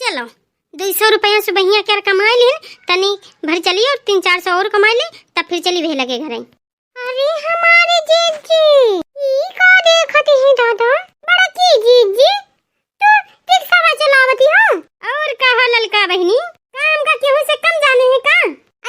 चलो 200 रुपया सुबहिया क्या कमाई ली तनी भर चली और 300-400 और कमाई ली तब फिर चली वे लगे घर। अरे हमारे जीजी ई का देखती है दादा बड़ा की जीजी तो रिक्शा चलावती हो और कहा ललका बहनी काम का केहू से कम जाने है का।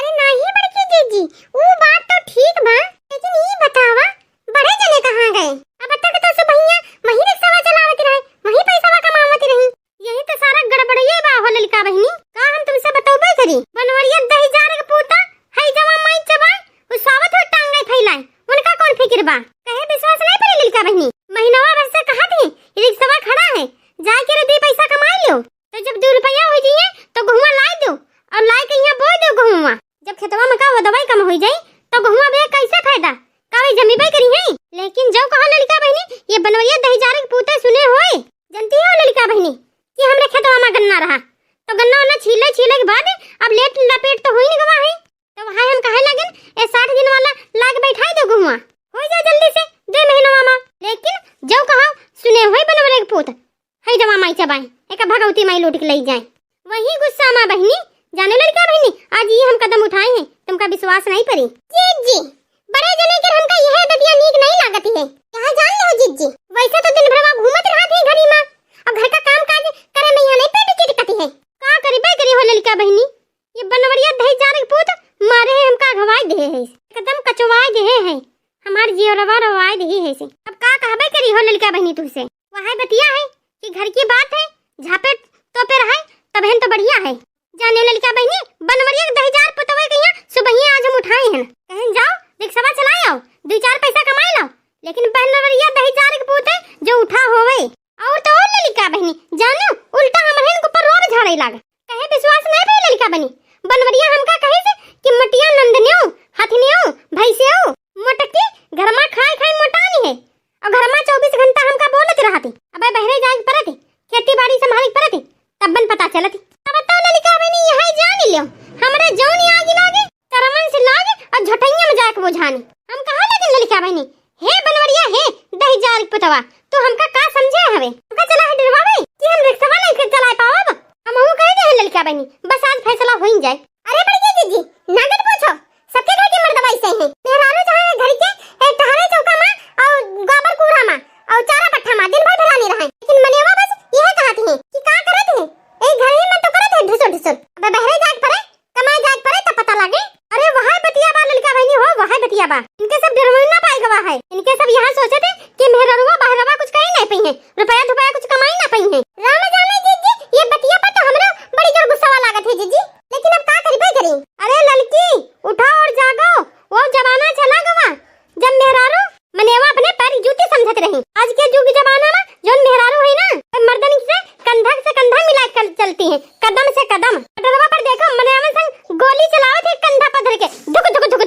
अरे नहीं बड़की जीजी वो बात तो ठीक बा लेकिन ई बतावा बड़े जने कहां गए। अब तक तो सुबहिया वही रिक्शा चलावती रहे वही पैसा कमावती रही। यही तो सारा गड़बड़िए बा हो ललका बहनी का हम तुमसे बताऊबे करी। बनवरिया दही जार के पूता है जवा माई चबा उस सावत हो टांगे फैलाए उनका कौन फिक्र बा कहे विश्वास नहीं पड़ी ललका बहनी। महीनवा भर से कहा थी रिक्शा खड़ा है जाके रे 2 पैसा कमा लियो तो जब 2 रुपया हो जाए तो गहुआ ला दो और ला के यहां बो दो गहुआ। जब खेतवा में का वो दवाई कम हो जाए तो गहुआ बे कैसे फायदा कावे जमीबे करी है। लेकिन जो कहा ललका बहनी ये बनवरिया दही जार के पूते सुने होए जानती हो ललका बहनी कि हमरे खेतवा में गन्ना रहा तो गन्ना वाला छीले के बाद अब लेट लपेट तो हुई नहीं गवा है तो वहां हम कहे लगन ए 60 दिन वाला लाग बैठाई दो गहुआ हो जाए जल्दी से 2 महीनों में। लेकिन जो कहा सुने होई बनवरे के पूत है जमा माई चबाई एक भगवती माई लूट के ले जाए वही गुस्सा मां बहनी जाने लड़का बहनी आज ये हम कदम उठाए हैं तुमका विश्वास नहीं पड़ी। जी बड़े जने के हमका यह दतिया नीक नहीं लागती है कहां जान ले हो जीजी वैसे तो दिन भर घूमत रहत है घरी में और घर का काम काज करे में यहाँ नहीं पेट की दिक्कत है का करी करी हो ललका बहनी। ये बनवरिया दही जार के पूत मारे हमका घवाई दे है एकदम कचवाई दे है हमार जीवरवा रवाई दे है से अब का कहबे करी हो ललका बहनी तुझसे वहां बतिया है कि घर की बात है झापे तो पे रहे तबहन तो बढ़िया है। जाने ललका बहनी बनवरिया दही जार पुतवे कहिया सुबहिया आज हम उठाए हैं कहीं जाओ रिक्शा चला आओ 2-4 पैसा कमा लो। लेकिन बनवरिया दही जार के पूत जो उठा होवे और तो और ललका बहनी जानो उल्टा हमरे को पर रोब झाड़े लागे कहे विश्वास नहीं पे ललका बनी। बनवरिया हमका कहे से कि मटिया नंदनियो हथनियो भैसियो मोटकी घर में खाए मोटानी है और घर में 24 घंटा हमका बोलत रहती अबे बहरे जाए परत खेती बाड़ी संभाले परत तबन पता चलती। अब तो ललका बहनी यही जान लियो हमरे जौनी आगे लागे करमन से लागे और झटैया में जाके बुझानी हम कहा लगे ललका बहनी हे बनवरिया हे दही जार के पुतवा तू हमका का समझे हवे हमका चला है डरवावे कि हम रिक्शा नहीं कर चला पावब हम हूं कह दे ललका बहनी बस आज फैसला हो ही जाए। अरे बड़ी जीजी नगद पूछो सबके घर के मर्द वैसे हैं मेहरारू चाहे घर के टहरे चौका में और गोबर कूड़ा में और चारा पट्ठा में दिन भर भरानी रहे लेकिन मनेवा बस यह कहती है कि का करत है ए घर ही में तो करत है ढुसुर अबे बहरे जाग परे कमाई जाग परे तब पता लागे। अरे वहां बतिया बा ललका बहनी हो वहां बतिया बा इनके सब डरमोई ना पाई गवा है इनके सब यहाँ सोचे थे कि मेहरारूवा बहरवा कुछ कहीं नहीं पई है रुपया कुछ कमाई ना पई है। राम जाने जीजी ये बतिया पर तो हमरा बड़ी जोर गुस्सा लागत है जीजी लेकिन अब का करी करी। अरे ललकी उठो और जागो वो जमाना चला गवा जब मेहरारू मनेवा अपने पैर जूती समझत रही। आज के युग जमाना में जो मेहरारू है ना मर्दन से कंधा मिला कर चलती है कदम से कदम डरवा पर देखो मनेवा संग गोली चलावत है कंधा पर धर के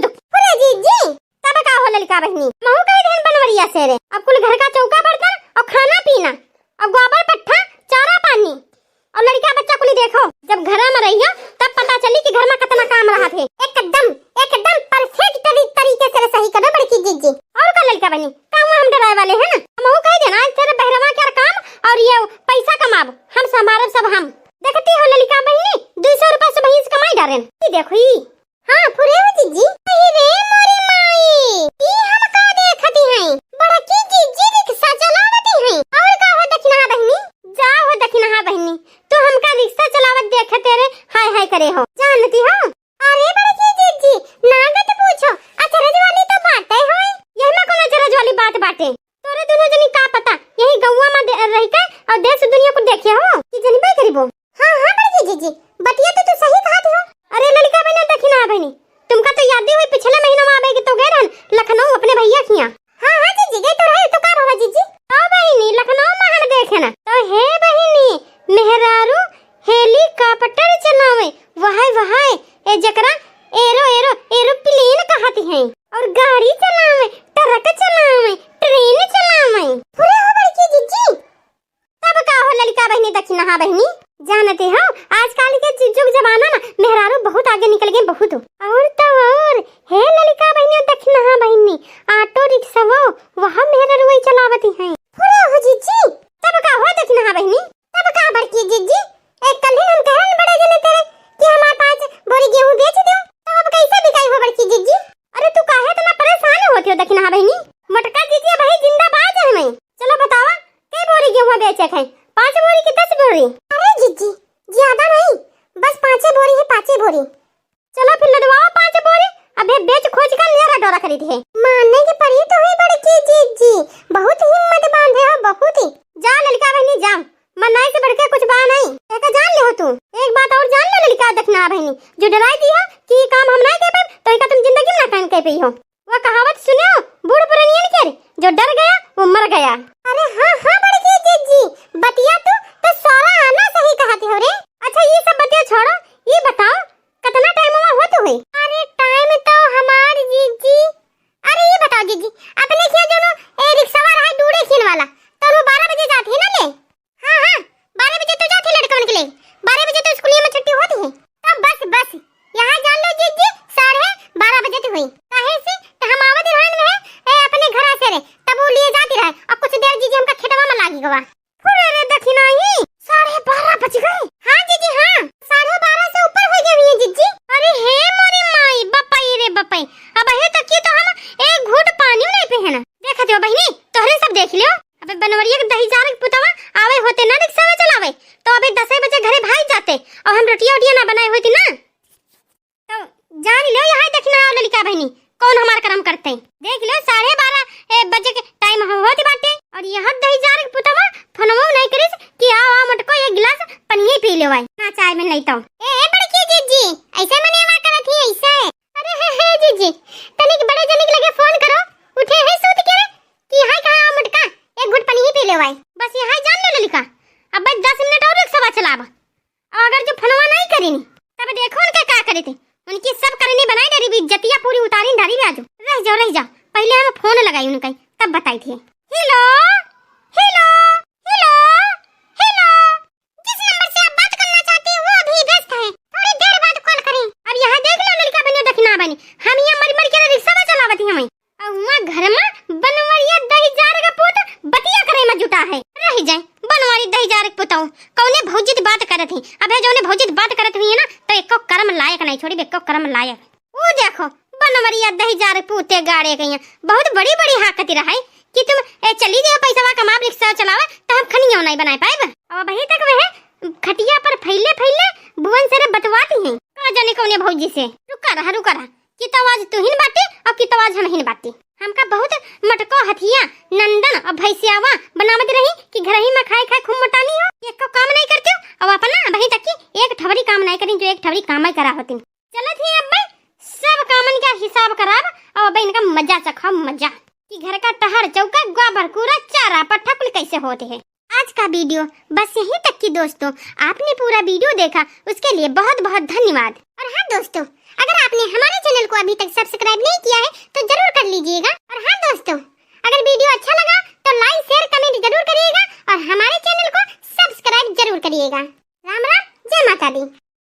दुक अरे जीजी तब का हो ललका बहनी महू कह देन बनवरिया से रे अब कुल घर का चौका बर्तन और खाना पीना और गोबर पट्ठा चारा पानी और लड़का बच्चा कुली देखो जब घर में रहियो तब पता चली कि घर में कितना काम रहा थे एकदम परफेक्ट तरीके से सही करो बड़की जीजी। और का लड़का बनी काम हम डराए वाले हैं ना हम वो कह देना आज तेरे बहरवा क्या काम और ये पैसा कमाब हम संभालो सब हम देखती हो लड़का बहनी 200 रुपए से बहिस कमाई डारेन ई देखो ई हां पूरे हो जीजी रे मोरी माई ई हम का देखती हैं बड़ा की जीजी रिक्शा चलावती हैं और का हो दक्षिणा बहनी जाओ हो दक्षिणा बहनी तो हमका रिक्शा चलावत देखते रे हाय करे हो जानती हो। अरे बड़ी की जीजी नागत पूछो अचरज वाली तो बातें होई यही में कौन अचरज वाली बात बाटे तोरे दोनों जनी का पता यही गौवा में रह के और देश दुनिया को देखे हो कि जनी बे करीबो। हां बड़ी की जीजी बतिया तो तू सही कहती हो। अरे लड़का बहनी दक्षिणा बहनी तुमका तो याद ही हुई पिछले महीनों में आबे के तो गए रहन लखनऊ अपने भैया किया। हां जीजी गए तो रहे तो का बाबा जीजी ओ बहनी लखनऊ में हम देखे ना तो हे बहनी मेहरारू हेलीकॉप्टर चलावे वहां ए जकरा एरोप्लेन कहती हैं और गाड़ी चलावे ट्रक चलावे ट्रेन चलावे पूरे हो बड़ी की जीजी तब का हो ललका बहनी दक्षिणा बहनी जानते हो आजकल के युग जमाना में मेहरारू बहुत आगे निकल गए बहुत और तो और हे ललका बहनी दक्षिणा बहनी ऑटो रिक्शा वो वहां मेहरारू ही चलावती हैं पूरे हो जीजी तब का हो दक्षिणा बहनी तब का बड़की जीजी एक कल बोरी। चलो फिर लदवाओ 5 बोरी। अबे बेच खोज कर मेरा डोरा खरीद है। मानने की पड़ी तो है बड़की जीजी, बहुत हिम्मत बांधे हो बहुत ही। जा ललिका बहनी जा, मनाई से बढ़ के कुछ बा नहीं। एक जान ले हो तू, एक बात और जान ले ललिका देखना बहनी, जो डराई दी है कि काम हम नहीं कर पाए तो एक तुम जिंदगी में ना कान कह पई हो। वो कहावत सुने हो बूढ़ पुरानियन के, जो डर गया वो मर गया। अरे हाँ हाँ बड़की जीजी, बतिया तो सारा आना सही कहते हो रे। अच्छा ये सब बतिया छोड़ो, ये बताओ कितना टाइम हुआ हो तो हुई? अरे टाइम तो हमारी जीजी, अरे ये बताओ जीजी, अपने क्या जो ए रिक्शा वाला है डूडे खीन वाला, तो वो 12 बजे जाती है ना ले? हाँ हाँ 12 बजे तो जाती लड़कों के लिए, 12 बजे तो स्कूल में छुट्टी होती है। तो बस यहाँ जान लो जीजी 12:30 बजे तो हुई। काहे से तो हम आवत रहन में अपने घर से रे, तब वो लिए जाती रहे और कुछ देर जीजी हमका खेतवा में लागी गवा। फुरे रे दखिना ही 12:30 बज गए। हाँ जीजी हाँ 12:30 से ऊपर हो गए जीजी। अरे हे मोरी माई बपाई रे बपाई, अब हे तक की तो हम एक घूंट पानी नहीं पे है ना। देखत हो बहनी तोहरे सब देख लियो। अबे बनवरिया के दही जार पुतवा आवे होते ना रिक्शा में चलावे तो अबे 10 बजे घरे भाग जाते और हम रोटियां ना बनाए होती ना। तो जान लो यहाँ देखना ललिका बहनी कौन हमारा कर्म करते हैं। देख लो 12:30 बजे के टाइम होती बाटे और यहाँ दही जार पुतवा फनमो नहीं करिस कि आओ मटको एक गिलास पानी पी लो भाई ना चाय में लेता हूं। ए बड़की जीजी ऐसे मने वा करत ही ऐसे। अरे हे जीजी तनिक बड़े जने के लगे फोन करो, उठे है सूत के कि हाय कहां मटका एक घुट पानी पी ले भाई। बस यहाँ जान लो ललिका, अब 10 मिनट और रिक्शा चलावा और अगर जो फनवा नहीं करेनी तब देखो उनके क्या करे थे। उनकी सब करनी बनाई डरी भी इज्जतिया पूरी उतारी डारी में आजो। रह जाओ पहले हम फोन लगाई उनका तब बताई थी। हेलो हेलो हेलो हेलो, जिस नंबर से आप बात करना चाहते हैं वो अभी व्यस्त है, थोड़ी देर बाद कॉल करें। अब यहाँ देख लो लड़का बनियो देखना बनी, हम यहाँ मर के रिक्शा में चलावती हमें और वहाँ घर में बनवरिया दही जार का पुत बतिया करे में जुटा है। रह जाए बनवारी दही जार के पुताऊ कौने भौजित बात करत ही। अबे जो ने भौजित बात करत हुई है ना तो एको कर्म लायक नहीं छोड़ी, एको कर्म लायक। वो देखो बनवरिया दही जार पुते गाड़े गई बहुत बड़ी बड़ी हाकती रहाई कि तुम चली जाओ पैसा कमा रिक्शा चलावे तो हम खनिया नहीं बना पाए। अब वही तक वह खटिया पर फैले भुवन से बतवाती हैं का जाने कौने भौजी से। रुका रहा कि तवाज तुहिन बाटी और कि तवाज हमहिन बाटी। हमका बहुत मटको हथिया नंदन और भैंसियावा बनावत रही कि घर ही में खाए खूब मोटानी हो। एक को काम नहीं करती और अपना वही तक की एक ठवरी काम नहीं करी जो एक ठवरी काम ही करा होती। चलत ही अब सब कामन का हिसाब कराब और अब इनका मजा चखा मजा कि घर का टहर चौका गोबर कूड़ा चारा पट्ठा कुल कैसे होते हैं। आज का वीडियो बस यहीं तक की दोस्तों, आपने पूरा वीडियो देखा उसके लिए बहुत बहुत धन्यवाद। और हाँ दोस्तों, अगर आपने हमारे चैनल को अभी तक सब्सक्राइब नहीं किया है तो जरूर कर लीजिएगा। और हाँ दोस्तों, अगर वीडियो अच्छा लगा तो लाइक शेयर कमेंट जरूर करिएगा और हमारे चैनल को सब्सक्राइब जरूर करिएगा। राम राम, जय माता दी।